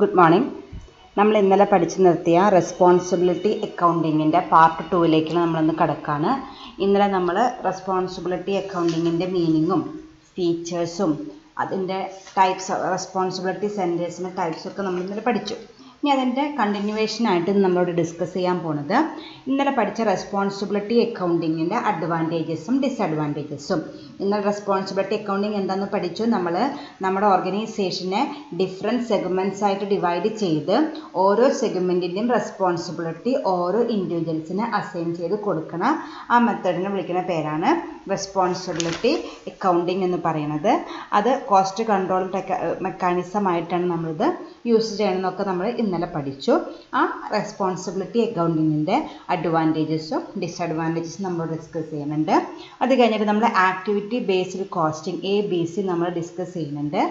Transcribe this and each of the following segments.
Good morning. നമ്മൾ ഇന്നലെ പഠിച്ചു നിർത്തിയ റെസ്പോൺസിബിലിറ്റി അക്കൗണ്ടിങ്ങിൻ്റെ പാർട്ട് 2ലേക്ക് നമ്മളൊന്ന് കടക്കുകയാണ്. ഇന്നലെ നമ്മൾ റെസ്പോൺസിബിലിറ്റി അക്കൗണ്ടിങ്ങിൻ്റെ മീനിങ്ങും ഫീച്ചേഴ്സും അതിൻ്റെ ടൈപ്സ് റെസ്പോൺസിബിലിറ്റി സെൻറ്റേഴ്സിൻ്റെ ടൈപ്സൊക്കെ നമ്മൾ ഇന്നലെ പഠിച്ചു. ഇനി അതിൻ്റെ കണ്ടിന്യൂവേഷനായിട്ട് നമ്മളോട് ഡിസ്കസ് ചെയ്യാൻ പോണത് ഇന്നലെ പഠിച്ച റെസ്പോൺസിബിലിറ്റി അക്കൗണ്ടിങ്ങിൻ്റെ അഡ്വാൻറ്റേജസും ഡിസഡ്വാൻറ്റേജസും. ഇന്നലെ റെസ്പോൺസിബിലിറ്റി അക്കൗണ്ടിങ് എന്താണെന്ന് പഠിച്ചു. നമ്മൾ നമ്മുടെ ഓർഗനൈസേഷനെ ഡിഫറെൻറ്റ് സെഗ്മെൻറ്റ്സ് ആയിട്ട് ഡിവൈഡ് ചെയ്ത് ഓരോ സെഗ്മെൻറ്റിൻ്റെയും റെസ്പോൺസിബിലിറ്റി ഓരോ ഇൻഡിവിജ്വൽസിന് അസൈൻ ചെയ്ത് കൊടുക്കണ ആ മെത്തേഡിനെ വിളിക്കുന്ന പേരാണ് റെസ്പോൺസിബിലിറ്റി അക്കൗണ്ടിങ് എന്ന് പറയുന്നത്. അത് കോസ്റ്റ് കൺട്രോൾ മെക്കാനിസമായിട്ടാണ് നമ്മളിത് യൂസ് ചെയ്യണമെന്നൊക്കെ നമ്മൾ ഇന്നലെ പഠിച്ചു. ആ റെസ്പോൺസിബിലിറ്റി അക്കൗണ്ടിങ്ങിൻ്റെ അഡ്വാൻറ്റേജസും ഡിസഡ്വാൻറ്റേജസും നമ്മൾ ഡിസ്കസ് ചെയ്യുന്നുണ്ട്. അത് കഴിഞ്ഞിട്ട് നമ്മൾ ആക്ടിവിറ്റി ബേസ്ഡ് കോസ്റ്റിംഗ് ABC നമ്മൾ ഡിസ്കസ് ചെയ്യുന്നുണ്ട്.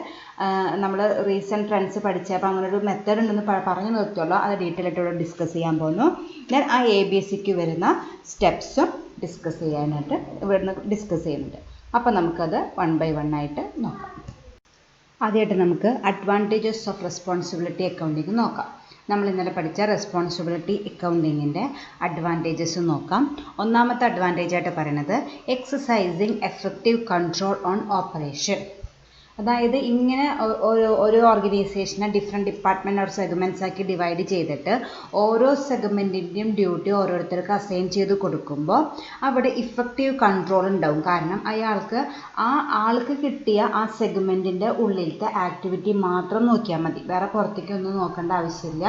നമ്മൾ റീസെൻറ്റ് ട്രെൻഡ്സ് പഠിച്ചപ്പോൾ അങ്ങനെ ഒരു മെത്തേഡ് ഉണ്ടെന്ന് പറഞ്ഞു നിർത്തുമല്ലോ, അത് ഡീറ്റെയിൽ ആയിട്ട് ഇവിടെ ഡിസ്കസ് ചെയ്യാൻ പോകുന്നു. ഞാൻ ആ ABCക്ക് വരുന്ന സ്റ്റെപ്സും ഡിസ്കസ് ചെയ്യാനായിട്ട് ഇവിടുന്ന് ഡിസ്കസ് ചെയ്യുന്നുണ്ട്. അപ്പോൾ നമുക്കത് 1 by 1 ആയിട്ട് നോക്കാം. ആദ്യമായിട്ട് നമുക്ക് അഡ്വാൻറ്റേജസ് ഓഫ് റെസ്പോൺസിബിലിറ്റി അക്കൗണ്ടിങ് നോക്കാം. നമ്മൾ ഇന്നലെ പഠിച്ച റെസ്പോൺസിബിലിറ്റി അക്കൗണ്ടിങ്ങിൻ്റെ അഡ്വാൻറ്റേജസ് നോക്കാം. ഒന്നാമത്തെ അഡ്വാൻറ്റേജ് ആയിട്ട് പറയുന്നത് exercising effective control on operation. അതായത് ഇങ്ങനെ ഒരു ഓർഗനൈസേഷനെ ഡിഫറെൻറ്റ് ഡിപ്പാർട്ട്മെൻറ്റ് ഓർ സെഗ്മെൻറ്റ്സ് ആക്കി ഡിവൈഡ് ചെയ്തിട്ട് ഓരോ സെഗ്മെൻറ്റിൻ്റെയും ഡ്യൂട്ടി ഓരോരുത്തർക്ക് അസൈൻ ചെയ്ത് കൊടുക്കുമ്പോൾ അവിടെ ഇഫക്റ്റീവ് കൺട്രോൾ ഉണ്ടാവും. കാരണം ആ ആൾക്ക് കിട്ടിയ ആ സെഗ്മെൻറ്റിൻ്റെ ഉള്ളിലത്തെ ആക്ടിവിറ്റി മാത്രം നോക്കിയാൽ മതി, വേറെ പുറത്തേക്കൊന്നും നോക്കേണ്ട ആവശ്യമില്ല.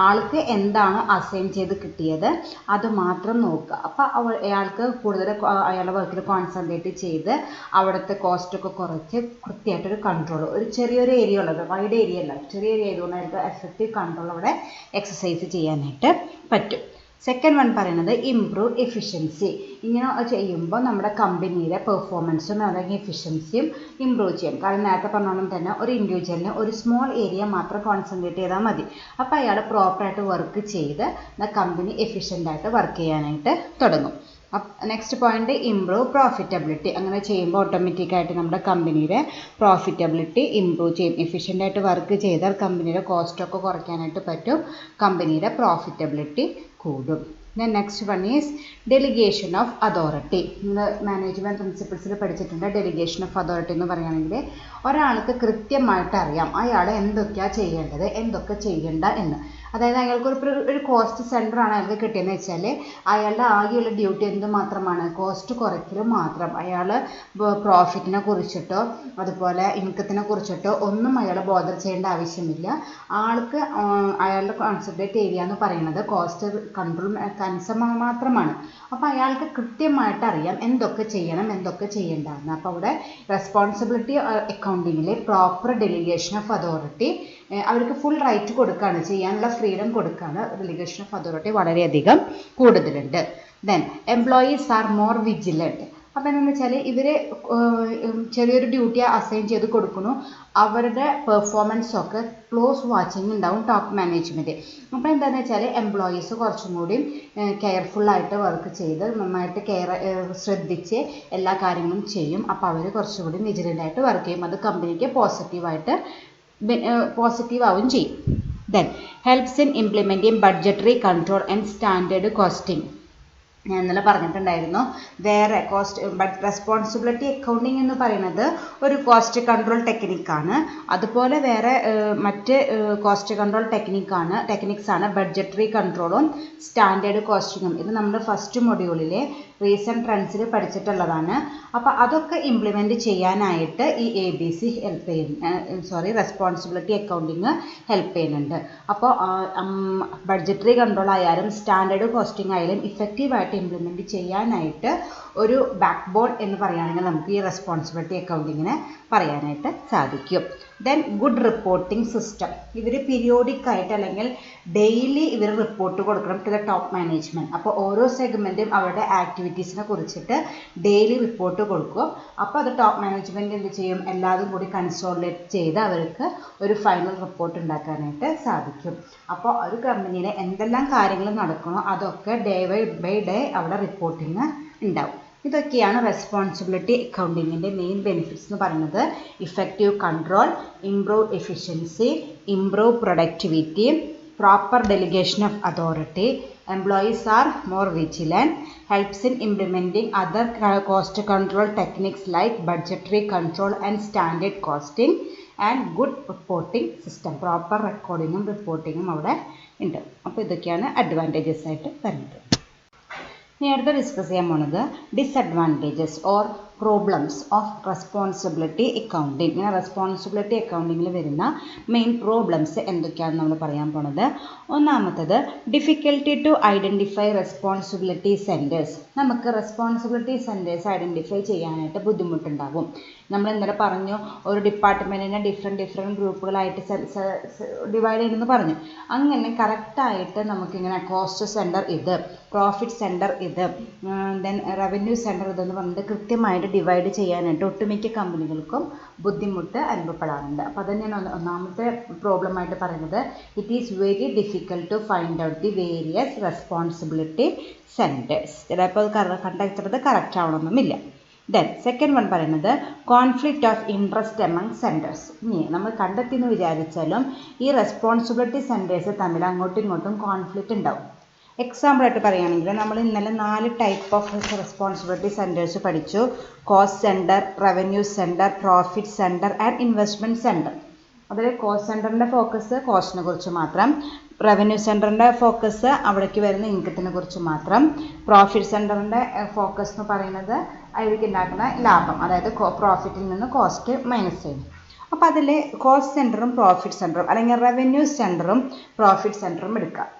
ആൾക്ക് എന്താണോ അസൈൻ ചെയ്ത് കിട്ടിയത് അത് മാത്രം നോക്കുക. അപ്പോൾ അയാൾക്ക് കൂടുതൽ അയാളുടെ വർക്കിൽ കോൺസെൻട്രേറ്റ് ചെയ്ത് അവിടുത്തെ കോസ്റ്റൊക്കെ കുറച്ച് കൃത്യമായിട്ട് ഒരു കൺട്രോൾ, ഒരു ചെറിയൊരു ഏരിയ ഉള്ളത്, വൈഡ് ഏരിയ അല്ല, ചെറിയൊരു ഏരിയ കൊണ്ട് അവർക്ക് എഫക്റ്റീവ് കൺട്രോൾ അവിടെ എക്സസൈസ് ചെയ്യാനായിട്ട് പറ്റും. സെക്കൻഡ് വൺ പറയുന്നത് ഇംപ്രൂവ് എഫിഷ്യൻസി. ഇങ്ങനെ ചെയ്യുമ്പോൾ നമ്മുടെ കമ്പനിയുടെ പെർഫോമൻസും അല്ലെങ്കിൽ എഫിഷ്യൻസിയും ഇമ്പ്രൂവ് ചെയ്യും. കാരണം നേരത്തെ പറഞ്ഞോളം തന്നെ ഒരു ഇൻഡിവിജ്വലിന് ഒരു സ്മോൾ ഏരിയ മാത്രം കോൺസെൻട്രേറ്റ് ചെയ്താൽ മതി. അപ്പോൾ അയാൾ പ്രോപ്പറായിട്ട് വർക്ക് ചെയ്ത് കമ്പനി എഫിഷ്യൻ്റായിട്ട് വർക്ക് ചെയ്യാനായിട്ട് തുടങ്ങും. Next point improve profitability. അങ്ങനെ ചെയ്യുമ്പോൾ ഓട്ടോമാറ്റിക്കായിട്ട് നമ്മുടെ കമ്പനിയുടെ പ്രോഫിറ്റബിലിറ്റി ഇംപ്രൂവ് ചെയ്യും. എഫിഷ്യൻ്റായിട്ട് വർക്ക് ചെയ്താൽ കമ്പനിയുടെ കോസ്റ്റൊക്കെ കുറയ്ക്കാനായിട്ട് പറ്റും, കമ്പനിയുടെ പ്രോഫിറ്റബിലിറ്റി കൂടും. Next one is delegation of authority. നിങ്ങൾ മാനേജ്മെൻറ്റ് പ്രിൻസിപ്പിൾസിൽ പഠിച്ചിട്ടുണ്ട്. ഡെലിഗേഷൻ ഓഫ് അതോറിറ്റി എന്ന് പറയുകയാണെങ്കിൽ ഒരാൾക്ക് കൃത്യമായിട്ട് അറിയാം അയാൾ എന്തൊക്കെയാണ് ചെയ്യേണ്ടത് എന്തൊക്കെ ചെയ്യേണ്ട എന്ന്. അതായത് അയാൾക്ക് ഒരു കോസ്റ്റ് സെൻറ്ററാണ് അയാൾക്ക് കിട്ടിയെന്ന് വെച്ചാൽ അയാളുടെ ആകെയുള്ള ഡ്യൂട്ടി എന്ത് മാത്രമാണ്, കോസ്റ്റ് കുറയ്ക്കലും മാത്രം. അയാൾ പ്രോഫിറ്റിനെ കുറിച്ചിട്ടോ അതുപോലെ ഇൻകത്തിനെ കുറിച്ചിട്ടോ ഒന്നും അയാൾ ബോധർ ചെയ്യേണ്ട ആവശ്യമില്ല. ആൾക്ക് അയാളുടെ കോൺസെൻട്രേറ്റ് ഏരിയ എന്ന് പറയുന്നത് കോസ്റ്റ് കൺട്രോൾ മെക്കാനിസം മാത്രമാണ്. അപ്പോൾ അയാൾക്ക് കൃത്യമായിട്ട് അറിയാം എന്തൊക്കെ ചെയ്യണം എന്തൊക്കെ ചെയ്യേണ്ടതെന്ന്. അപ്പോൾ അവിടെ റെസ്പോൺസിബിലിറ്റി അക്കൗണ്ടിങ്ങിൽ പ്രോപ്പർ ഡെലിഗേഷൻ ഓഫ് അതോറിറ്റി, അവർക്ക് ഫുൾ റൈറ്റ് കൊടുക്കുകയാണ്, ചെയ്യാനുള്ള ഫ്രീഡം കൊടുക്കുകയാണ്. ഡെലിഗേഷൻ ഓഫ് അതോറിറ്റി വളരെയധികം കൂടുതലുണ്ട്. Then employees are more vigilant. അപ്പോൾ എന്താണെന്ന് വെച്ചാൽ ഇവർ ചെറിയൊരു ഡ്യൂട്ടി അസൈൻ ചെയ്ത് കൊടുക്കുന്നു, അവരുടെ പെർഫോമൻസൊക്കെ ക്ലോസ് വാച്ചിങ് ഉണ്ടാവും ടോപ്പ് മാനേജ്മെൻറ്റ്. അപ്പോൾ എന്താണെന്ന് വെച്ചാൽ എംപ്ലോയീസ് കുറച്ചും കൂടി കെയർഫുള്ളായിട്ട് വർക്ക് ചെയ്ത് നന്നായിട്ട് ശ്രദ്ധിച്ച് എല്ലാ കാര്യങ്ങളും ചെയ്യും. അപ്പോൾ അവർ കുറച്ചുകൂടി വിജിലൻ്റായിട്ട് വർക്ക് ചെയ്യും. അത് കമ്പനിക്ക് പോസിറ്റീവ് ആവുകയും ചെയ്യും. Then helps in implementing budgetary control and standard costing. ഞാൻ ഇന്നലെ പറഞ്ഞിട്ടുണ്ടായിരുന്നു, വേറെ റെസ്പോൺസിബിലിറ്റി അക്കൗണ്ടിങ് എന്ന് പറയുന്നത് ഒരു കോസ്റ്റ് കൺട്രോൾ ടെക്നിക്കാണ്. അതുപോലെ വേറെ മറ്റ് കോസ്റ്റ് കൺട്രോൾ ടെക്നിക്സാണ് ബഡ്ജറ്ററി കൺട്രോളും സ്റ്റാൻഡേർഡ് കോസ്റ്റിങ്ങും. ഇത് നമ്മൾ ഫസ്റ്റ് മൊഡ്യൂളിലെ റീസെൻറ്റ് ട്രെൻഡ്സിൽ പഠിച്ചിട്ടുള്ളതാണ്. അപ്പോൾ അതൊക്കെ ഇംപ്ലിമെൻറ്റ് ചെയ്യാനായിട്ട് ഈ ABC റെസ്പോൺസിബിലിറ്റി അക്കൗണ്ടിങ് ഹെൽപ്പ് ചെയ്യുന്നുണ്ട്. അപ്പോൾ ബഡ്ജറ്ററി കൺട്രോൾ ആയാലും സ്റ്റാൻഡേർഡ് കോസ്റ്റിംഗ് ആയാലും ഇഫക്റ്റീവായിട്ട് ഇംപ്ലിമെൻറ്റ് ചെയ്യാനായിട്ട് ഒരു ബാക്ക് ബോൺ എന്ന് പറയുകയാണെങ്കിൽ നമുക്ക് ഈ റെസ്പോൺസിബിലിറ്റി അക്കൗണ്ടിങ്ങിനെ പറയാനായിട്ട് സാധിക്കും. Then good reporting system. ഇവർ പീരിയോഡിക്കായിട്ട് അല്ലെങ്കിൽ ഡെയിലി ഇവർ റിപ്പോർട്ട് കൊടുക്കണം ടു ദ ടോപ്പ് മാനേജ്മെൻറ്റ്. അപ്പോൾ ഓരോ സെഗ്മെൻറ്റും അവരുടെ ആക്ടിവിറ്റീസിനെ കുറിച്ചിട്ട് ഡെയിലി റിപ്പോർട്ട് കൊടുക്കും. അപ്പോൾ അത് ടോപ്പ് മാനേജ്മെൻറ്റ് എന്ത് ചെയ്യും, എല്ലാതും കൂടി കൺസോളിഡേറ്റ് ചെയ്ത് അവർക്ക് ഒരു ഫൈനൽ റിപ്പോർട്ട് ഉണ്ടാക്കാനായിട്ട് സാധിക്കും. അപ്പോൾ ഒരു കമ്പനിയിലെ എന്തെല്ലാം കാര്യങ്ങൾ നടക്കണോ അതൊക്കെ ഡേ ബൈ ഡേ അവിടെ റിപ്പോർട്ടിങ് ഉണ്ടാവും. ഇതൊക്കെയാണ് റെസ്പോൺസിബിലിറ്റി അക്കൗണ്ടിങ്ങിൻ്റെ മെയിൻ ബെനിഫിറ്റ്സ് എന്ന് പറയുന്നത്. Effective control, improve efficiency, improve productivity, proper delegation of authority, employees are more vigilant, helps in implementing other cost control techniques like budgetary control and standard costing, and good reporting system. Proper recording and reporting അവിടെ ഉണ്ട്. അപ്പോൾ ഇതൊക്കെയാണ് advantages ആയിട്ട് വരുന്നത്. ഇനി അടുത്ത discuss ചെയ്യാൻ പോണത് disadvantages or problems of responsibility accounting. ഇങ്ങനെ റെസ്പോൺസിബിലിറ്റി അക്കൗണ്ടിങ്ങിൽ വരുന്ന മെയിൻ പ്രോബ്ലംസ് എന്തൊക്കെയാണെന്ന് നമ്മൾ പറയാൻ പോണത്. ഒന്നാമത്തത് difficulty to identify responsibility centres. നമുക്ക് റെസ്പോൺസിബിലിറ്റി സെൻറ്റേഴ്സ് ഐഡൻറ്റിഫൈ ചെയ്യാനായിട്ട് ബുദ്ധിമുട്ടുണ്ടാകും. നമ്മൾ ഇന്നലെ പറഞ്ഞു ഒരു ഡിപ്പാർട്ട്മെൻറ്റിനെ ഡിഫറെൻറ്റ് ഗ്രൂപ്പുകളായിട്ട് ഡിവൈഡ് ചെയ്യുമെന്ന് പറഞ്ഞു. അങ്ങനെ കറക്റ്റായിട്ട് നമുക്കിങ്ങനെ കോസ്റ്റ് സെൻറ്റർ ഇത്, പ്രോഫിറ്റ് സെൻറ്റർ ഇത്, ദെൻ റവന്യൂ സെൻറ്റർ ഇതെന്ന് പറഞ്ഞിട്ട് കൃത്യമായിട്ട് ഡിവൈഡ് ചെയ്യാനായിട്ട് ഒട്ടുമിക്ക കമ്പനികൾക്കും ബുദ്ധിമുട്ട് അനുഭവപ്പെടാറുണ്ട്. അപ്പോൾ അത് തന്നെയാണ് ഒന്നാമത്തെ പ്രോബ്ലമായിട്ട് പറയുന്നത്. It is very difficult to find out the various responsibility centres. ചിലപ്പോൾ കണ്ടെത്തുന്നത് കറക്റ്റ് ആവണമെന്നില്ല. ദെൻ സെക്കൻഡ് വൺ പറയുന്നത് conflict of interest among centres. ഇനി നമ്മൾ കണ്ടെത്തിയെന്ന് വിചാരിച്ചാലും ഈ റെസ്പോൺസിബിലിറ്റി സെൻറ്റേഴ്സ് തമ്മിൽ അങ്ങോട്ടും ഇങ്ങോട്ടും കോൺഫ്ലിക്റ്റ് ഉണ്ടാവും. എക്സാമ്പിളായിട്ട് പറയുകയാണെങ്കിൽ നമ്മൾ ഇന്നലെ 4 ടൈപ്പ് ഓഫ് റെസ്പോൺസിബിലിറ്റി സെൻറ്റേഴ്സ് പഠിച്ചു. Cost centre, revenue centre, profit centre and investment centre. അതിൽ കോസ്റ്റ് സെൻറ്ററിൻ്റെ ഫോക്കസ് കോസ്റ്റിനെ കുറിച്ച് മാത്രം, റവന്യൂ സെൻറ്ററിൻ്റെ ഫോക്കസ് അവിടേക്ക് വരുന്ന ഇൻകത്തിനെ കുറിച്ച് മാത്രം, പ്രോഫിറ്റ് സെൻറ്ററിൻ്റെ ഫോക്കസ് എന്ന് പറയുന്നത് അതിലേക്ക് ഉണ്ടാക്കുന്ന ലാഭം, അതായത് പ്രോഫിറ്റിൽ നിന്ന് കോസ്റ്റ് മൈനസ് ചെയ്യും. അപ്പോൾ അതിൽ കോസ്റ്റ് സെൻറ്ററും പ്രോഫിറ്റ് സെൻറ്ററും അല്ലെങ്കിൽ റവന്യൂ സെൻറ്ററും പ്രോഫിറ്റ് സെൻറ്ററും എടുക്കുക.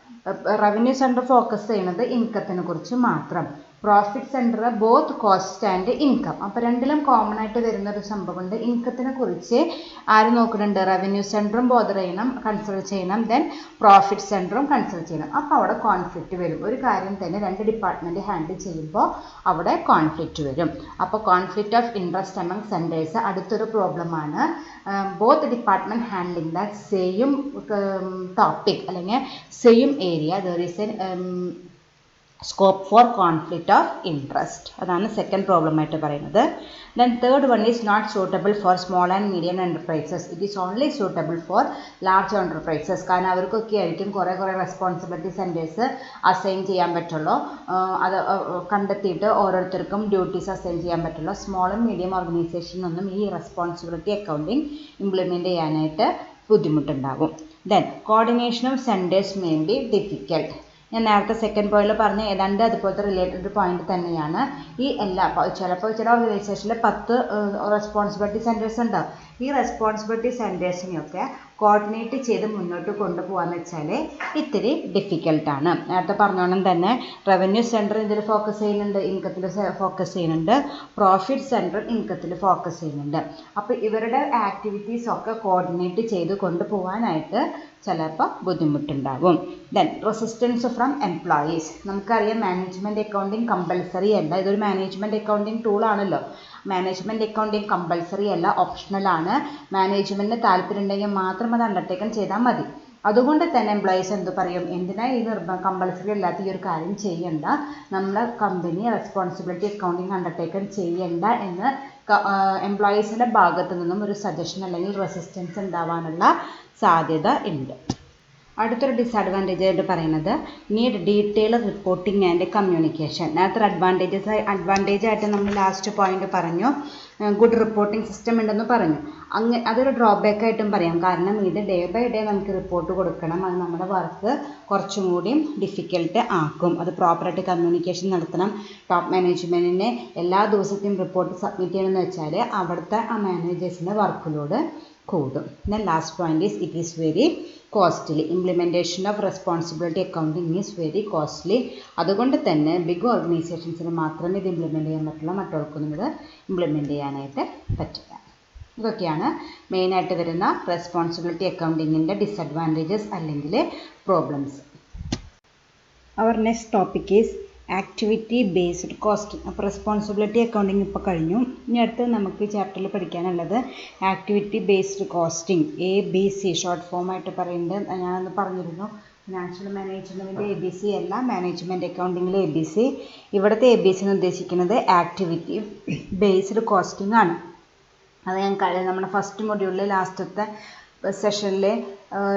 റവന്യൂ സെൻറ്റർ ഫോക്കസ് ചെയ്യുന്നത് ഇൻകത്തിനെ കുറിച്ച് മാത്രം, profit centre both cost and income. അപ്പോൾ രണ്ടിലും കോമൺ ആയിട്ട് വരുന്ന ഒരു സംഭവമുണ്ട്. ഇൻകത്തിനെ കുറിച്ച് ആര് നോക്കുന്നുണ്ട്? റവന്യൂ സെൻറ്ററും ബോദർ ചെയ്യണം, കൺസിഡർ ചെയ്യണം, ദെൻ പ്രോഫിറ്റ് സെൻറ്ററും കൺസിഡർ ചെയ്യണം. അപ്പോൾ അവിടെ കോൺഫ്ലിക്റ്റ് വരും. ഒരു കാര്യം തന്നെ 2 ഡിപ്പാർട്ട്മെൻറ്റ് ഹാൻഡിൽ ചെയ്യുമ്പോൾ അവിടെ കോൺഫ്ലിക്റ്റ് വരും. അപ്പോൾ conflict of interest among centres അടുത്തൊരു പ്രോബ്ലമാണ്. Both department handling the same topic അല്ലെങ്കിൽ same area, there is an scope for conflict of interest. അതാണ് സെക്കൻഡ് പ്രോബ്ലം ആയിട്ട് പറയുന്നത്. Then third one is not suitable for small and medium enterprises. It is only suitable for large enterprises. കാരണം അവർക്കൊക്കെ ആയിരിക്കും കുറേ responsibility centres assign ചെയ്യാൻ പറ്റുള്ളൂ. അത് കണ്ടെത്തിയിട്ട് ഓരോരുത്തർക്കും ഡ്യൂട്ടീസ് അസൈൻ ചെയ്യാൻ പറ്റുള്ളൂ. സ്മോളും മീഡിയം ഓർഗനൈസേഷനൊന്നും ഈ റെസ്പോൺസിബിലിറ്റി അക്കൗണ്ടിങ് ഇംപ്ലിമെൻറ്റ് ചെയ്യാനായിട്ട് ബുദ്ധിമുട്ടുണ്ടാകും. Then coordination of centres may be difficult. ഞാൻ നേരത്തെ സെക്കൻഡ് പോയിന്റിൽ പറഞ്ഞ ഏതാണ്ട് അതുപോലത്തെ റിലേറ്റഡ് പോയിന്റ് തന്നെയാണ്. ഈ ചിലപ്പോൾ ചില ഓർഗനൈസേഷനിൽ 10 റെസ്പോൺസിബിലിറ്റി സെൻറ്റേഴ്സ് ഉണ്ടാവും. ഈ റെസ്പോൺസിബിലിറ്റി സെൻറ്റേഴ്സിനെയൊക്കെ കോർഡിനേറ്റ് ചെയ്ത് മുന്നോട്ട് കൊണ്ടുപോകാന്ന് വെച്ചാൽ ഇത്തിരി ഡിഫിക്കൽട്ടാണ്. നേരത്തെ പറഞ്ഞോണം തന്നെ റവന്യൂ സെൻറ്റർ ഇതിൽ ഫോക്കസ് ചെയ്യുന്നുണ്ട്, ഇൻകത്തിൽ ഫോക്കസ് ചെയ്യുന്നുണ്ട്, പ്രോഫിറ്റ് സെൻറ്റർ ഇൻകത്തിൽ ഫോക്കസ് ചെയ്യുന്നുണ്ട്. അപ്പോൾ ഇവരുടെ ആക്ടിവിറ്റീസ് ഒക്കെ കോർഡിനേറ്റ് ചെയ്ത് കൊണ്ടുപോകാനായിട്ട് ചിലപ്പോൾ ബുദ്ധിമുട്ടുണ്ടാകും. Then resistance from employees. നമുക്കറിയാം മാനേജ്മെൻറ്റ് അക്കൗണ്ടിങ് കമ്പൽസറി അല്ല. ഇതൊരു മാനേജ്മെൻറ്റ് അക്കൗണ്ടിങ് ടൂളാണല്ലോ. മാനേജ്മെൻറ്റ് അക്കൗണ്ടിങ് കമ്പൽസറി അല്ല, ഓപ്ഷണലാണ്. മാനേജ്മെൻറ്റിന് താല്പര്യം ഉണ്ടെങ്കിൽ മാത്രം അത് അണ്ടർടേക്കൺ ചെയ്താൽ മതി. അതുകൊണ്ട് തന്നെ എംപ്ലോയീസ് എന്ത് പറയും? എന്തിനാ ഈ കമ്പൽസറി അല്ലാത്ത ഈ ഒരു കാര്യം ചെയ്യണ്ട, നമ്മളെ കമ്പനി റെസ്പോൺസിബിലിറ്റി അക്കൗണ്ടിങ് അണ്ടർടേക്കൺ ചെയ്യണ്ട എന്ന് എംപ്ലോയീസിൻ്റെ ഭാഗത്തു നിന്നും ഒരു സജഷൻ അല്ലെങ്കിൽ റെസിസ്റ്റൻസ് ഉണ്ടാവാനുള്ള സാധ്യത ഉണ്ട്. അടുത്തൊരു ഡിസഡ്വാൻറ്റേജ് ആയിട്ട് പറയുന്നത് need detail reporting and communication. നേരത്തെ അഡ്വാൻറ്റേജ് ആയിട്ട് നമ്മൾ ലാസ്റ്റ് പോയിന്റ് പറഞ്ഞു, ഗുഡ് റിപ്പോർട്ടിംഗ് സിസ്റ്റം ഉണ്ടെന്ന് പറഞ്ഞു. അതൊരു ഡ്രോബാക്ക് ആയിട്ടും പറയാം. കാരണം ഇത് ഡേ ബൈ ഡേ നമുക്ക് റിപ്പോർട്ട് കൊടുക്കണം. അത് നമ്മുടെ വർക്ക് കുറച്ചും കൂടി ഡിഫിക്കൽട്ട് ആക്കും. അത് പ്രോപ്പറായിട്ട് കമ്മ്യൂണിക്കേഷൻ നടത്തണം. ടോപ്പ് മാനേജ്മെൻറ്റിന് എല്ലാ ദിവസത്തെയും റിപ്പോർട്ട് സബ്മിറ്റ് ചെയ്യണമെന്ന് വെച്ചാൽ അവിടുത്തെ ആ മാനേജേഴ്സിൻ്റെ വർക്ക് ലോഡ് കൂടും. Then last point is it is very costly. Implementation of responsibility accounting is very costly. അതുകൊണ്ട് തന്നെ ബിഗ് ഓർഗനൈസേഷൻസിന് മാത്രമേ ഇത് ഇംപ്ലിമെൻറ്റ് ചെയ്യാൻ പറ്റുള്ളൂ, മറ്റവർക്കൊന്നും ഇത് ഇംപ്ലിമെൻറ്റ് ചെയ്യാനായിട്ട് പറ്റില്ല. ഇതൊക്കെയാണ് മെയിനായിട്ട് വരുന്ന റെസ്പോൺസിബിലിറ്റി അക്കൗണ്ടിങ്ങിൻ്റെ ഡിസഡ്വാൻറ്റേജസ് അല്ലെങ്കിൽ പ്രോബ്ലംസ്. അവർ next topic is activity based costing. അപ്പോൾ റെസ്പോൺസിബിലിറ്റി അക്കൗണ്ടിങ് ഇപ്പോൾ കഴിഞ്ഞു. ഇനി അടുത്ത് നമുക്ക് ചാപ്റ്ററിൽ പഠിക്കാനുള്ളത് activity based costing, ABC short ഫോമായിട്ട് പറയുന്നത്. ഞാനന്ന് പറഞ്ഞിരുന്നു ഫിനാൻഷ്യൽ മാനേജ്മെൻറ്റിൻ്റെ ABC അല്ല, മാനേജ്മെൻറ്റ് അക്കൗണ്ടിങ്ങിലെ ABC. ഇവിടുത്തെ ABC എന്ന് ഉദ്ദേശിക്കുന്നത് ആക്ടിവിറ്റി ബേസ്ഡ് കോസ്റ്റിംഗ് ആണ്. അത് ഞാൻ നമ്മുടെ ഫസ്റ്റ് മൊഡ്യൂളിൽ ലാസ്റ്റത്തെ സെഷനിൽ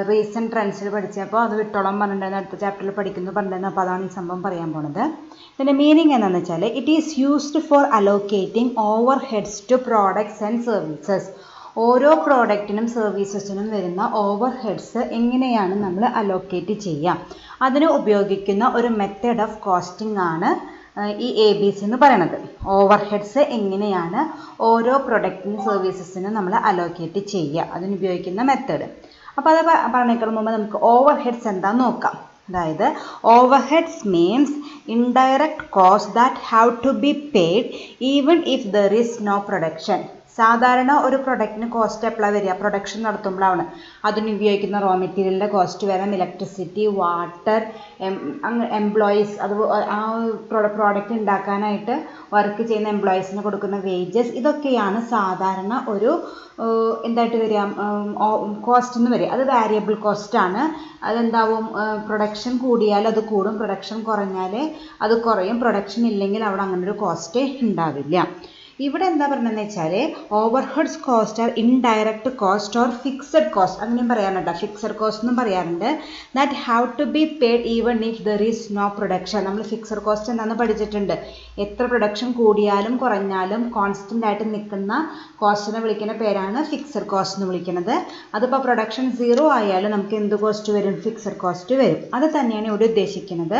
റീസെൻറ്റ് ട്രെൻഡ്സിൽ പഠിച്ചപ്പോൾ അത് വിട്ടോളം പറഞ്ഞിട്ടുണ്ടായിരുന്നു, അടുത്ത ചാപ്റ്ററിൽ പഠിക്കുന്നു പറഞ്ഞിട്ടുണ്ടായിരുന്നു. അപ്പോൾ അതാണ് ഈ സംഭവം പറയാൻ പോണത്. ഇതിൻ്റെ മീനിങ് എന്താണെന്ന് വെച്ചാൽ it is used for allocating overheads to products and services. ഓരോ പ്രോഡക്റ്റിനും സർവീസസിനും വരുന്ന ഓവർ ഹെഡ്സ് എങ്ങനെയാണ് നമ്മൾ അലോക്കേറ്റ് ചെയ്യുക, അതിന് ഉപയോഗിക്കുന്ന ഒരു മെത്തേഡ് ഓഫ് കോസ്റ്റിംഗ് ആണ് ഈ ABC എന്ന് പറയുന്നത്. ഓവർ ഹെഡ്സ് എങ്ങനെയാണ് ഓരോ പ്രൊഡക്റ്റിനും സർവീസസിനും നമ്മൾ അലോക്കേറ്റ് ചെയ്യുക, അതിനുപയോഗിക്കുന്ന മെത്തേഡ്. അപ്പോൾ അത് പറഞ്ഞേക്കാൾ മുമ്പ് നമുക്ക് ഓവർ ഹെഡ്സ് എന്താണെന്ന് നോക്കാം. അതായത് overheads means indirect cost that have to be paid even if there is no production. സാധാരണ ഒരു പ്രൊഡക്റ്റിന് കോസ്റ്റ് എപ്പോഴാണ് വരിക, പ്രൊഡക്ഷൻ നടത്തുമ്പോഴാണ്. അതിന് ഉപയോഗിക്കുന്ന റോ മെറ്റീരിയലിൻ്റെ കോസ്റ്റ് വരാം, ഇലക്ട്രിസിറ്റി, വാട്ടർ, എംപ്ലോയീസ്, അത് ആ പ്രോഡക്റ്റ് ഉണ്ടാക്കാനായിട്ട് വർക്ക് ചെയ്യുന്ന എംപ്ലോയീസിന് കൊടുക്കുന്ന വേജസ്, ഇതൊക്കെയാണ് സാധാരണ ഒരു എന്തായിട്ട് വരിക, കോസ്റ്റ് എന്ന് വരിക. അത് വാരിയബിൾ കോസ്റ്റാണ്. അതെന്താവും, പ്രൊഡക്ഷൻ കൂടിയാൽ അത് കൂടും, പ്രൊഡക്ഷൻ കുറഞ്ഞാൽ അത് കുറയും, പ്രൊഡക്ഷൻ ഇല്ലെങ്കിൽ അവിടെ അങ്ങനെ ഒരു കോസ്റ്റ് ഉണ്ടാവില്ല. ഇവിടെ എന്താ പറയുന്നതെന്ന് വെച്ചാൽ overheads cost are indirect cost or fixed cost, അങ്ങനെയും പറയാറുണ്ട്. ഫിക്സഡ് കോസ്റ്റ് എന്നും പറയാറുണ്ട്. That have to be paid even if there is no production. നമ്മൾ ഫിക്സഡ് കോസ്റ്റ് എന്താണെന്ന് പഠിച്ചിട്ടുണ്ട്. എത്ര പ്രൊഡക്ഷൻ കൂടിയാലും കുറഞ്ഞാലും കോൺസ്റ്റൻ്റ് ആയിട്ട് നിൽക്കുന്ന കോസ്റ്റിനെ വിളിക്കുന്ന പേരാണ് ഫിക്സഡ് കോസ്റ്റ് എന്ന് വിളിക്കുന്നത്. അതിപ്പോൾ പ്രൊഡക്ഷൻ 0 ആയാലും നമുക്ക് എന്ത് കോസ്റ്റ് വരും, ഫിക്സഡ് കോസ്റ്റ് വരും. അത് തന്നെയാണ് ഇവിടെ ഉദ്ദേശിക്കുന്നത്.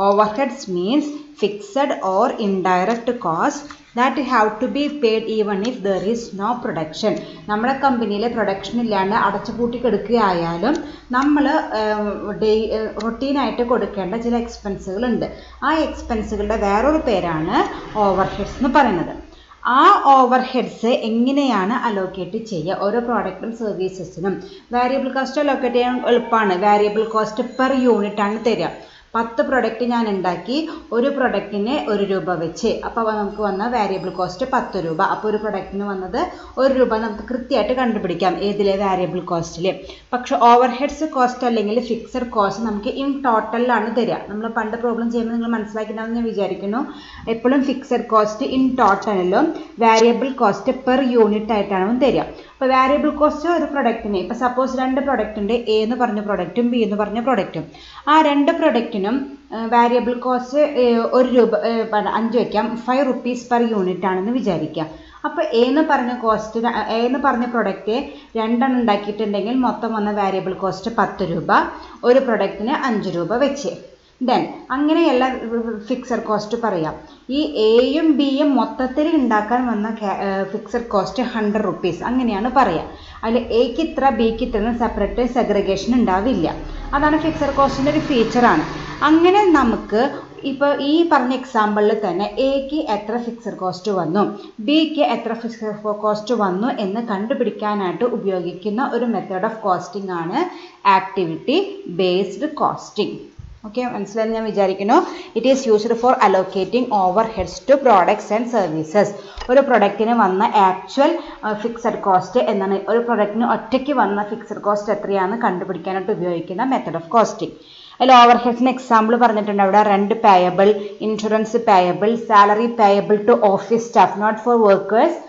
Overheads means fixed or indirect cost that have to be paid even if there is no production. നമ്മുടെ കമ്പനിയിലെ പ്രൊഡക്ഷൻ ഇല്ലാണ്ട് അടച്ചുപൂട്ടി കിടക്കുകയായാലും നമ്മൾ റൊട്ടീനായിട്ട് കൊടുക്കേണ്ട ചില എക്സ്പെൻസുകളുണ്ട്. ആ എക്സ്പെൻസുകളുടെ വേറൊരു പേരാണ് ഓവർ ഹെഡ്സ് എന്ന് പറയുന്നത്. ആ ഓവർ ഹെഡ്സ് എങ്ങനെയാണ് അലോക്കേറ്റ് ചെയ്യുക ഓരോ പ്രോഡക്റ്റും സർവീസസിനും? വാരിയബിൾ കോസ്റ്റ് അലോക്കേറ്റ് ചെയ്യാൻ എളുപ്പമാണ്. വാരിയബിൾ കോസ്റ്റ് പെർ യൂണിറ്റ് ആണ് തരിക. 10 പ്രൊഡക്റ്റ് ഞാൻ ഉണ്ടാക്കി, ഒരു പ്രൊഡക്റ്റിന് 1 രൂപ വെച്ച്, അപ്പോൾ നമുക്ക് വന്ന വാരിയബിൾ കോസ്റ്റ് 10 രൂപ. അപ്പോൾ ഒരു പ്രൊഡക്റ്റിന് വന്നത് 1 രൂപ നമുക്ക് കൃത്യമായിട്ട് കണ്ടുപിടിക്കാം ഏതിലെ വാരിയബിൾ കോസ്റ്റിൽ. പക്ഷേ ഓവർ ഹെഡ്സ് കോസ്റ്റ് അല്ലെങ്കിൽ ഫിക്സഡ് കോസ്റ്റ് നമുക്ക് ഇൻ ടോട്ടലിലാണ് തരിക. നമ്മൾ പണ്ട് പ്രോബ്ലം ചെയ്യുമ്പോൾ നിങ്ങൾ മനസ്സിലാക്കിയിട്ടുണ്ടാവും ഞാൻ വിചാരിക്കുന്നു. എപ്പോഴും ഫിക്സഡ് കോസ്റ്റ് ഇൻ ടോട്ടലിലും വാരിയബിൾ കോസ്റ്റ് പെർ യൂണിറ്റ് ആയിട്ടാണ് തരിക. അപ്പോൾ വാരിയബിൾ കോസ്റ്റ് ഒരു പ്രൊഡക്റ്റിന്, ഇപ്പോൾ സപ്പോസ് 2 പ്രൊഡക്റ്റ് ഉണ്ട്, A എന്ന് പറഞ്ഞ പ്രൊഡക്റ്റും B എന്ന് പറഞ്ഞ പ്രൊഡക്റ്റും. ആ 2 പ്രൊഡക്റ്റിനും വാരിയബിൾ കോസ്റ്റ് 1 രൂപ 5 വയ്ക്കാം, 5 റുപ്പീസ് പെർ യൂണിറ്റ് ആണെന്ന് വിചാരിക്കാം. അപ്പോൾ A എന്ന് പറഞ്ഞ പ്രൊഡക്റ്റ് 2 ഉണ്ടാക്കിയിട്ടുണ്ടെങ്കിൽ മൊത്തം വന്ന വാരിയബിൾ കോസ്റ്റ് 10 രൂപ, ഒരു പ്രൊഡക്റ്റിന് 5 രൂപ വെച്ച്. ദെൻ അങ്ങനെയല്ല ഫിക്സഡ് കോസ്റ്റ് പറയാം. ഈ എയും ബിയും മൊത്തത്തിൽ ഉണ്ടാക്കാൻ വന്ന ഫിക്സഡ് കോസ്റ്റ് 100 റുപ്പീസ് അങ്ങനെയാണ് പറയുക. അതിൽ എക്ക് ഇത്ര ബിക്ക് ഇത്ര സെപ്പറേറ്റ് സെഗ്രിഗേഷൻ ഉണ്ടാവില്ല. അതാണ് ഫിക്സഡ് കോസ്റ്റിൻ്റെ ഒരു ഫീച്ചറാണ്. അങ്ങനെ നമുക്ക് ഇപ്പോൾ ഈ പറഞ്ഞ എക്സാമ്പിളിൽ തന്നെ എക്ക് എത്ര ഫിക്സഡ് കോസ്റ്റ് വന്നു, ബിക്ക് എത്ര ഫിക്സഡ് കോസ്റ്റ് വന്നു എന്ന് കണ്ടുപിടിക്കാനായിട്ട് ഉപയോഗിക്കുന്ന ഒരു മെത്തേഡ് ഓഫ് കോസ്റ്റിംഗ് ആണ് ആക്ടിവിറ്റി ബേസ്ഡ് കോസ്റ്റിംഗ്. ഓക്കെ, മനസ്സിലായെന്ന് ഞാൻ വിചാരിക്കുന്നു. It is used for allocating overheads to products and services. ഒരു പ്രൊഡക്റ്റിന് വന്ന ആക്ച്വൽ ഫിക്സഡ് കോസ്റ്റ് എന്നാണ്, ഒരു പ്രൊഡക്റ്റിന് ഒറ്റയ്ക്ക് വന്ന ഫിക്സഡ് കോസ്റ്റ് എത്രയാണെന്ന് കണ്ടുപിടിക്കാനായിട്ട് ഉപയോഗിക്കുന്ന മെത്തേഡ് ഓഫ് കോസ്റ്റിംഗ്. അതിൽ ഓവർ ഹെഡ്സിന് എക്സാമ്പിൾ പറഞ്ഞിട്ടുണ്ട് അവിടെ. Rent payable, insurance payable, salary payable to office staff, not for workers,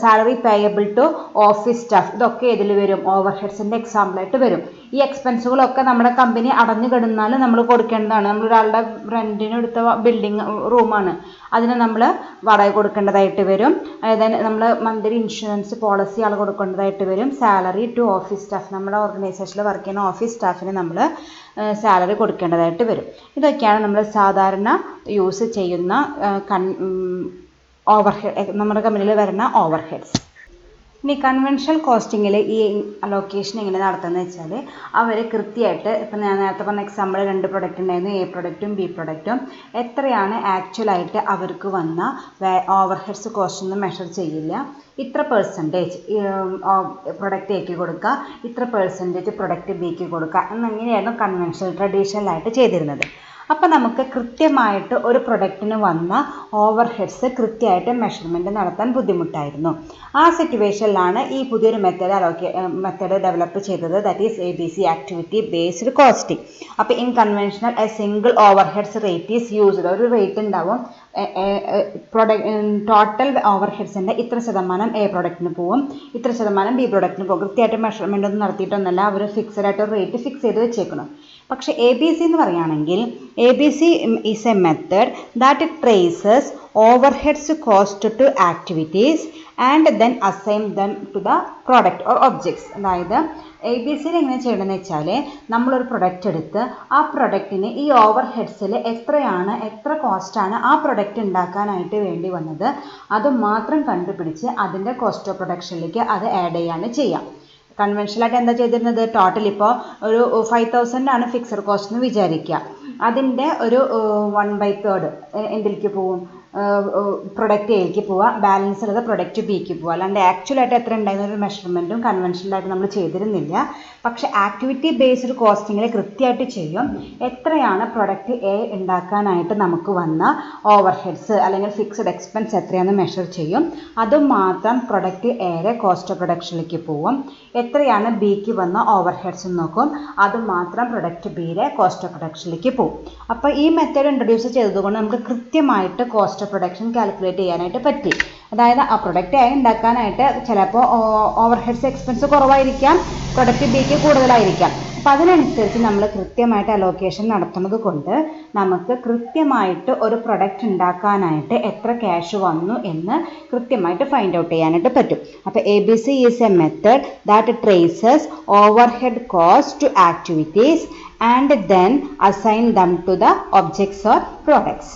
salary payable to office staff. ഇതൊക്കെ ഇതിൽ വരും, ഓവർ ഹെഡ്സിൻ്റെ എക്സാമ്പിളായിട്ട് വരും. ഈ എക്സ്പെൻസുകളൊക്കെ നമ്മുടെ കമ്പനി അടഞ്ഞു കിടന്നാൽ നമ്മൾ കൊടുക്കേണ്ടതാണ്. നമ്മൾ ഒരാളുടെ റെൻറ്റിന് എടുത്ത ബിൽഡിംഗ് റൂമാണ്, അതിന് നമ്മൾ വാടക കൊടുക്കേണ്ടതായിട്ട് വരും. അതായത് നമ്മൾ മന്ത്ലി ഇൻഷുറൻസ് പോളിസി ആൾ കൊടുക്കേണ്ടതായിട്ട് വരും. സാലറി ടു ഓഫീസ് സ്റ്റാഫ്, നമ്മുടെ ഓർഗനൈസേഷനിൽ വർക്ക് ചെയ്യുന്ന ഓഫീസ് സ്റ്റാഫിന് നമ്മൾ സാലറി കൊടുക്കേണ്ടതായിട്ട് വരും. ഇതൊക്കെയാണ് നമ്മൾ സാധാരണ യൂസ് ചെയ്യുന്ന ഓവർ ഹെഡ്, നമ്മുടെ കമ്പനിയിൽ വരുന്ന ഓവർ ഹെഡ്സ്. ഇനി കൺവെൻഷണൽ കോസ്റ്റിങ്ങിൽ ഈ അലോക്കേഷൻ എങ്ങനെ നടത്തുന്നത് വെച്ചാൽ അവർ കൃത്യമായിട്ട്, ഇപ്പം ഞാൻ നേരത്തെ പറഞ്ഞ എക്സാമ്പിൾ 2 പ്രൊഡക്റ്റ് ഉണ്ടായിരുന്നു, A പ്രൊഡക്റ്റും B പ്രൊഡക്റ്റും, എത്രയാണ് ആക്ച്വലായിട്ട് അവർക്ക് വന്ന ഓവർ ഹെഡ്സ് കോസ്റ്റ് ഒന്നും മെഷർ ചെയ്യില്ല. ഇത്ര പെർസെൻറ്റേജ് പ്രൊഡക്റ്റ് Aക്ക് കൊടുക്കുക, ഇത്ര പെർസെൻറ്റേജ് പ്രൊഡക്റ്റ് Bക്ക് കൊടുക്കുക എന്നങ്ങനെയായിരുന്നു കൺവെൻഷണൽ ട്രഡീഷണലായിട്ട് ചെയ്തിരുന്നത്. അപ്പോൾ നമുക്ക് കൃത്യമായിട്ട് ഒരു പ്രൊഡക്റ്റിന് വന്ന ഓവർ ഹെഡ്സ് കൃത്യമായിട്ട് മെഷർമെൻറ്റ് നടത്താൻ ബുദ്ധിമുട്ടായിരുന്നു. ആ സിറ്റുവേഷനിലാണ് ഈ പുതിയൊരു മെത്തേഡ് ഡെവലപ്പ് ചെയ്തത്, that is ABC, activity based costing. അപ്പോൾ in conventional a single overheads rate is used. ഒരു റേറ്റ് ഉണ്ടാവും, ടോട്ടൽ ഓവർ ഹെഡ്സിൻ്റെ ഇത്ര ശതമാനം A പ്രൊഡക്റ്റിന് പോവും, ഇത്ര ശതമാനം B പ്രൊഡക്റ്റിന് പോകും. കൃത്യമായിട്ട് മെഷർമെൻ്റ് ഒന്നും നടത്തിയിട്ടൊന്നുമല്ല, അവർ ഫിക്സഡ് ആയിട്ട് റേറ്റ് ഫിക്സ് ചെയ്ത് വെച്ചേക്കണം. പക്ഷേ ABC എന്ന് പറയുകയാണെങ്കിൽ ABC is a method that traces overheads cost to activities and then assign them to the product or objects. അതായത് ABCയിൽ എങ്ങനെ ചെയ്യണമെന്ന് വെച്ചാൽ നമ്മളൊരു പ്രൊഡക്റ്റ് എടുത്ത് ആ പ്രൊഡക്റ്റിന് ഈ ഓവർ ഹെഡ്സിൽ എത്ര കോസ്റ്റാണ് ആ പ്രൊഡക്റ്റ് ഉണ്ടാക്കാനായിട്ട് വേണ്ടി വന്നത് അത് മാത്രം കണ്ടുപിടിച്ച് അതിൻ്റെ കോസ്റ്റ് ഓഫ് പ്രൊഡക്ഷനിലേക്ക് അത് ആഡ് ചെയ്യാണ് ചെയ്യാം. കൺവെൻഷനലായിട്ട് എന്താ ചെയ്തിരുന്നത്, ടോട്ടൽ ഇപ്പോൾ ഒരു 5,000 ആണ് ഫിക്സഡ് കോസ്റ്റ് എന്ന് വിചാരിക്കുക. അതിൻ്റെ ഒരു 1/3 എന്തിലേക്ക് പോവും, പ്രൊഡക്റ്റ് എയിലേക്ക് പോവുക, ബാലൻസ് ഉള്ളത് പ്രൊഡക്റ്റ് ബിക്ക് പോവുക. അല്ലാണ്ട് ആക്ച്വലായിട്ട് എത്ര ഉണ്ടായിരുന്ന ഒരു മെഷർമെൻറ്റും കൺവെൻഷനലായിട്ട് നമ്മൾ ചെയ്തിരുന്നില്ല. പക്ഷേ ആക്ടിവിറ്റി ബേസ്ഡ് കോസ്റ്റിങ്ങിൽ കൃത്യമായിട്ട് ചെയ്യും. എത്രയാണ് പ്രൊഡക്റ്റ് എ ഉണ്ടാക്കാനായിട്ട് നമുക്ക് വന്ന ഓവർ ഹെഡ്സ് അല്ലെങ്കിൽ ഫിക്സഡ് എക്സ്പെൻസ് എത്രയാണെന്ന് മെഷർ ചെയ്യും. അതുമാത്രം പ്രൊഡക്റ്റ് എയുടെ കോസ്റ്റ് ഓഫ് പ്രൊഡക്ഷനിലേക്ക് പോവും. എത്രയാണ് ബിക്ക് വന്ന ഓവർ ഹെഡ്സ് നോക്കും, അതുമാത്രം പ്രൊഡക്റ്റ് ബിയുടെ കോസ്റ്റ് ഓഫ് പ്രൊഡക്ഷനിലേക്ക് പോകും. അപ്പോൾ ഈ മെത്തേഡ് ഇൻട്രൊഡ്യൂസ് ചെയ്തതുകൊണ്ട് നമുക്ക് കൃത്യമായിട്ട് കോസ്റ്റ് ഓഫ് പ്രൊഡക്ഷൻ കാൽക്കുലേറ്റ് ചെയ്യാനായിട്ട് പറ്റി. അതായത് ആ പ്രൊഡക്റ്റ് ആയി ഉണ്ടാക്കാനായിട്ട് ചിലപ്പോൾ ഓവർ ഹെഡ്സ് എക്സ്പെൻസ് കുറവായിരിക്കാം, പ്രൊഡക്റ്റ് ബിക്ക് കൂടുതലായിരിക്കാം. അപ്പം അതിനനുസരിച്ച് നമ്മൾ കൃത്യമായിട്ട് അലോക്കേഷൻ നടത്തുന്നത് കൊണ്ട് നമുക്ക് കൃത്യമായിട്ട് ഒരു പ്രൊഡക്റ്റ് ഉണ്ടാക്കാനായിട്ട് എത്ര ക്യാഷ് വന്നു എന്ന് കൃത്യമായിട്ട് ഫൈൻഡ് ഔട്ട് ചെയ്യാനായിട്ട് പറ്റും. അപ്പോൾ ABC is a method that traces overhead cost to activities and then assign them to the objects or products.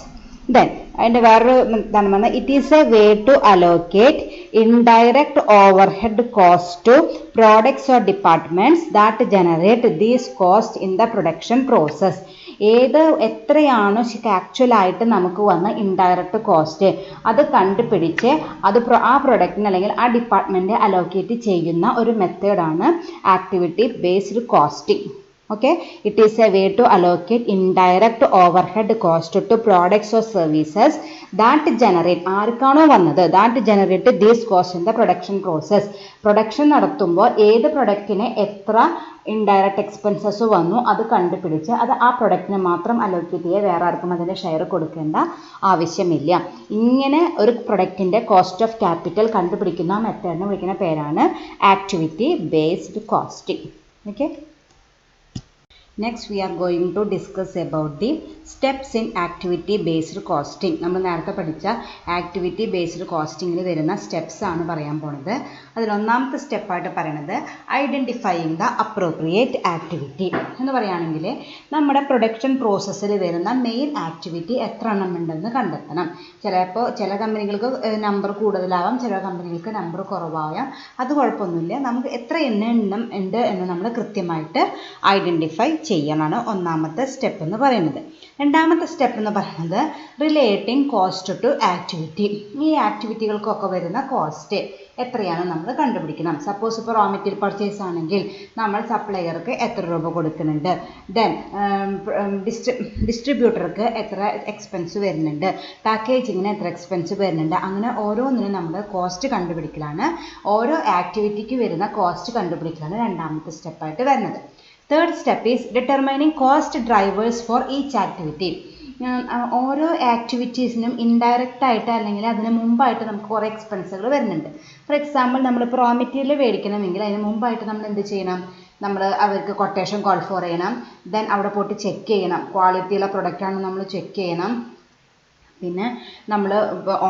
Then അതിൻ്റെ വേറൊരു ഇതാണ് പറഞ്ഞത്, it is a way to allocate indirect overhead cost to products or departments that generate these cost in the production process. എത്രയാണോ ആക്ച്വലായിട്ട് നമുക്ക് വന്ന indirect cost അത് കണ്ടുപിടിച്ച് ആ പ്രൊഡക്റ്റിന് അല്ലെങ്കിൽ ആ ഡിപ്പാർട്ട്മെൻറ്റ് അലോക്കേറ്റ് ചെയ്യുന്ന ഒരു മെത്തേഡാണ് activity based costing. Okay, it is a way to allocate indirect overhead cost to products or services that generate ആർക്കാണോ വന്നത് that generate these costs in the production process. Production നടത്തുമ്പോൾ ഏത് പ്രൊഡക്റ്റിന് എത്ര ഇൻഡയറക്റ്റ് എക്സ്പെൻസസ് വന്നു അത് കണ്ടുപിടിച്ച് അത് ആ പ്രൊഡക്റ്റിന് മാത്രം അലോക്കേറ്റ് ചെയ്യുക, വേറെ ആർക്കും അതിൻ്റെ ഷെയർ കൊടുക്കേണ്ട ആവശ്യമില്ല. ഇങ്ങനെ ഒരു പ്രൊഡക്റ്റിൻ്റെ കോസ്റ്റ് ഓഫ് ക്യാപിറ്റൽ കണ്ടുപിടിക്കുന്ന മെത്തേഡിനെ വിളിക്കുന്ന പേരാണ് activity based costing. Okay, Next we are going to discuss about the steps in activity based costing. നമ്മൾ നേരത്തെ പഠിച്ച ആക്ടിവിറ്റി ബേസ്ഡ് കോസ്റ്റിംഗിൽ വരുന്ന സ്റ്റെപ്സ് ആണ് പറയാൻ പോണത്. അതിൽ ഒന്നാമത്തെ സ്റ്റെപ്പായിട്ട് പറയുന്നത് ഐഡൻറ്റിഫൈയിങ് ദ അപ്രോപ്രിയേറ്റ് ആക്ടിവിറ്റി എന്ന് പറയുകയാണെങ്കിൽ നമ്മുടെ പ്രൊഡക്ഷൻ പ്രോസസ്സിൽ വരുന്ന മെയിൻ ആക്ടിവിറ്റി എത്ര എണ്ണം ഉണ്ടെന്ന് കണ്ടെത്തണം. ചിലപ്പോൾ ചില കമ്പനികൾക്ക് നമ്പർ കൂടുതലാവാം, ചില കമ്പനികൾക്ക് നമ്പർ കുറവാകാം. അത് കുഴപ്പമൊന്നുമില്ല, നമുക്ക് എത്ര എണ്ണം ഉണ്ട് എന്ന് നമ്മൾ കൃത്യമായിട്ട് ഐഡൻറ്റിഫൈ ചെയ്യാനാണ് ഒന്നാമത്തെ സ്റ്റെപ്പ് എന്ന് പറയുന്നത്. രണ്ടാമത്തെ സ്റ്റെപ്പ് എന്ന് പറയുന്നത് റിലേറ്റിംഗ് കോസ്റ്റ് ടു ആക്ടിവിറ്റി. ഈ ആക്ടിവിറ്റികൾക്കൊക്കെ വരുന്ന കോസ്റ്റ് എത്രയാണ് നമ്മൾ കണ്ടുപിടിക്കണം. സപ്പോസ് ഇപ്പോൾ റോ മെറ്റീരിയൽ പർച്ചേസ് ആണെങ്കിൽ നമ്മൾ സപ്ലയർക്ക് എത്ര രൂപ കൊടുക്കുന്നുണ്ട്, ദെൻ ഡിസ്ട്രിബ്യൂട്ടർക്ക് എത്ര എക്സ്പെൻസ് വരുന്നുണ്ട്, പാക്കേജിങ്ങിന് എത്ര എക്സ്പെൻസ് വരുന്നുണ്ട്. അങ്ങനെ ഓരോന്നിനും നമ്മൾ കോസ്റ്റ് കണ്ടുപിടിക്കലാണ്, ഓരോ ആക്ടിവിറ്റിക്ക് വരുന്ന കോസ്റ്റ് കണ്ടുപിടിക്കലാണ് രണ്ടാമത്തെ സ്റ്റെപ്പായിട്ട് വരുന്നത്. Third step is determining cost drivers for each activity. ഓരോ ആക്ടിവിറ്റീസിനും ഇൻഡയറക്റ്റ് ആയിട്ട് അല്ലെങ്കിൽ അതിന് മുമ്പായിട്ട് നമുക്ക് കുറേ എക്സ്പെൻസുകൾ വരുന്നുണ്ട്. ഫോർ എക്സാമ്പിൾ നമ്മളിപ്പോൾ റോ മെറ്റീരിയൽ മേടിക്കണമെങ്കിൽ അതിന് മുമ്പായിട്ട് നമ്മൾ എന്ത് ചെയ്യണം, നമ്മൾ അവർക്ക് കൊട്ടേഷൻ കോൾ ഫോർ ചെയ്യണം, ദെൻ അവിടെ പോയിട്ട് ചെക്ക് ചെയ്യണം, ക്വാളിറ്റിയുള്ള പ്രൊഡക്റ്റാണെന്ന് നമ്മൾ ചെക്ക് ചെയ്യണം. പിന്നെ നമ്മൾ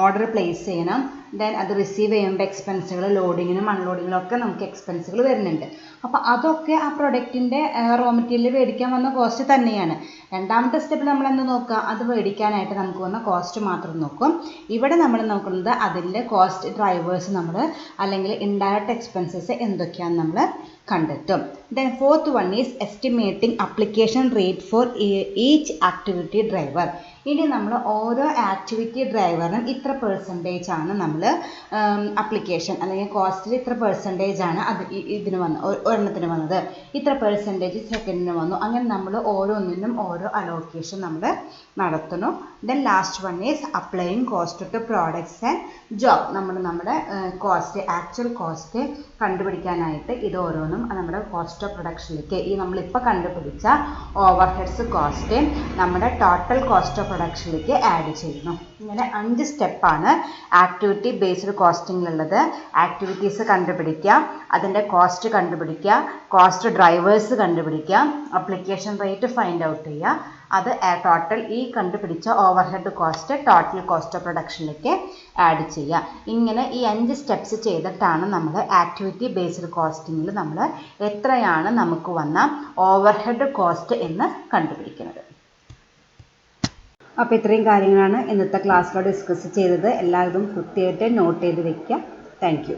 ഓർഡർ പ്ലേസ് ചെയ്യണം, ദെൻ അത് റിസീവ് ചെയ്യുമ്പോൾ എക്സ്പെൻസുകൾ ലോഡിങ്ങിനും അൺലോഡിങ്ങിനും ഒക്കെ നമുക്ക് എക്സ്പെൻസുകൾ വരുന്നുണ്ട്. അപ്പോൾ അതൊക്കെ ആ പ്രൊഡക്റ്റിൻ്റെ റോ മെറ്റീരിയൽ മേടിക്കാൻ വന്ന കോസ്റ്റ് തന്നെയാണ്. രണ്ടാമത്തെ സ്റ്റെപ്പിൽ നമ്മൾ എന്ത് നോക്കുക, അത് മേടിക്കാനായിട്ട് നമുക്ക് വന്ന കോസ്റ്റ് മാത്രം നോക്കും. ഇവിടെ നമ്മൾ നോക്കുന്നത് അതിൻ്റെ കോസ്റ്റ് ഡ്രൈവേഴ്സ് നമ്മൾ അല്ലെങ്കിൽ ഇൻഡയറക്റ്റ് എക്സ്പെൻസസ് എന്തൊക്കെയാണെന്ന് നമ്മൾ കണ്ടെത്തും. Then fourth one is estimating application rate for each activity driver. ഇനി നമ്മൾ ഓരോ ആക്ടിവിറ്റി ഡ്രൈവറിനും ഇത്ര % ആണ് നമ്മൾ നമ്മൾ അപ്ലിക്കേഷൻ അല്ലെങ്കിൽ കോസ്റ്റിൽ ഇത്ര പെർസെൻറ്റേജ് ആണ് അത് ഇതിന് ഒരെണ്ണത്തിന് വന്നത്, ഇത്ര പെർസെൻറ്റേജ് സെക്കൻഡിന് വന്നു. അങ്ങനെ നമ്മൾ ഓരോന്നിനും ഓരോ അലോക്കേഷൻ നമ്മൾ നടത്തുന്നു. Then last one is applying cost to products and job. നമ്മൾ നമ്മുടെ കോസ്റ്റ്, ആക്ച്വൽ കോസ്റ്റ് കണ്ടുപിടിക്കാനായിട്ട് ഇത് ഓരോന്നും നമ്മുടെ കോസ്റ്റ് ഓഫ് പ്രൊഡക്ഷനിലേക്ക് നമ്മളിപ്പോൾ കണ്ടുപിടിച്ച ഓവർ ഹെഡ്സ് കോസ്റ്റ് നമ്മുടെ ടോട്ടൽ കോസ്റ്റ് ഓഫ് പ്രൊഡക്ഷനിലേക്ക് ആഡ് ചെയ്യുന്നു. ഇങ്ങനെ 5 സ്റ്റെപ്പാണ് ആക്ടിവിറ്റി ബേസ്ഡ് കോസ്റ്റിങ്ങിലുള്ളത്. ആക്ടിവിറ്റീസ് കണ്ടുപിടിക്കുക, അതിൻ്റെ കോസ്റ്റ് കണ്ടുപിടിക്കുക, കോസ്റ്റ് ഡ്രൈവേഴ്സ് കണ്ടുപിടിക്കുക, അപ്ലിക്കേഷൻ റേറ്റ് ഫൈൻഡ് ഔട്ട് ചെയ്യുക, അത് ടോട്ടൽ ഈ കണ്ടുപിടിച്ച overhead cost total cost of പ്രൊഡക്ഷനിലേക്ക് ആഡ് ചെയ്യുക. ഇങ്ങനെ ഈ 5 സ്റ്റെപ്സ് ചെയ്തിട്ടാണ് നമ്മൾ ആക്ടിവിറ്റി ബേസ്ഡ് കോസ്റ്റിങ്ങിൽ നമ്മൾ എത്രയാണ് നമുക്ക് വന്ന ഓവർ ഹെഡ് കോസ്റ്റ് എന്ന് കണ്ടുപിടിക്കുന്നത്. അപ്പോൾ ഇത്രയും കാര്യങ്ങളാണ് ഇന്നത്തെ ക്ലാസ്സിലൂടെ ഡിസ്കസ് ചെയ്തത്. എല്ലാവരും കൃത്യമായിട്ട് നോട്ട് ചെയ്ത് വെക്കുക. Thank you.